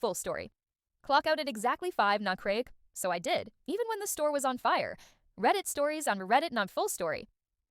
Full story. Clock out at exactly 5, not Craig. So I did, even when the store was on fire. Reddit stories on Reddit, not full story.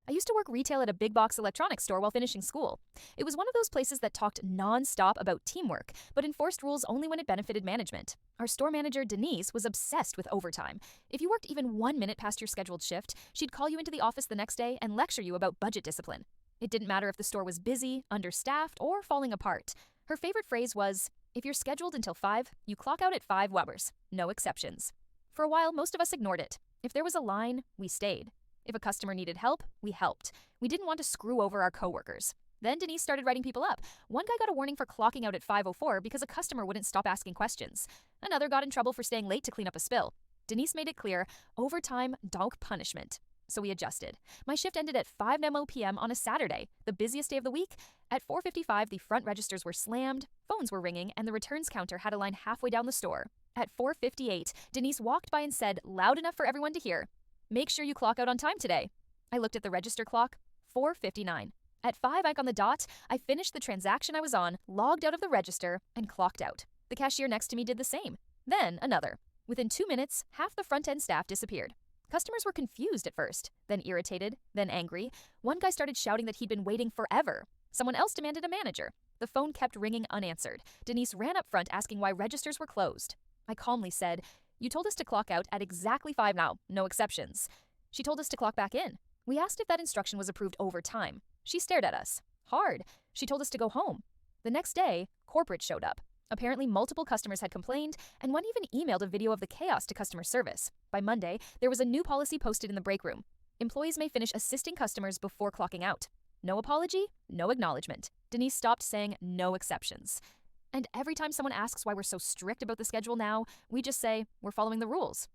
I used to work retail at a big box electronics store while finishing school. It was one of those places that talked non-stop about teamwork, but enforced rules only when it benefited management. Our store manager, Denise, was obsessed with overtime. If you worked even 1 minute past your scheduled shift, she'd call you into the office the next day and lecture you about budget discipline. It didn't matter if the store was busy, understaffed, or falling apart. Her favorite phrase was, "If you're scheduled until 5, you clock out at 5 hours. No exceptions." For a while, most of us ignored it. If there was a line, we stayed. If a customer needed help, we helped. We didn't want to screw over our coworkers. Then Denise started writing people up. One guy got a warning for clocking out at 5:04 because a customer wouldn't stop asking questions. Another got in trouble for staying late to clean up a spill. Denise made it clear, overtime, dog punishment. So we adjusted. My shift ended at 5 p.m. on a Saturday, the busiest day of the week. At 4:55, the front registers were slammed, phones were ringing, and the returns counter had a line halfway down the store. At 4:58, Denise walked by and said, loud enough for everyone to hear, "Make sure you clock out on time today." I looked at the register clock, 4:59. At 5 on the dot, I finished the transaction I was on, logged out of the register, and clocked out. The cashier next to me did the same. Then another. Within 2 minutes, half the front-end staff disappeared. Customers were confused at first, then irritated, then angry. One guy started shouting that he'd been waiting forever. Someone else demanded a manager. The phone kept ringing unanswered. Denise ran up front asking why registers were closed. I calmly said, "You told us to clock out at exactly 5 now, no exceptions." She told us to clock back in. We asked if that instruction was approved over time. She stared at us. Hard. She told us to go home. The next day, corporate showed up. Apparently, multiple customers had complained, and one even emailed a video of the chaos to customer service. By Monday, there was a new policy posted in the break room. Employees may finish assisting customers before clocking out. No apology, no acknowledgement. Denise stopped saying no exceptions. And every time someone asks why we're so strict about the schedule now, we just say, we're following the rules.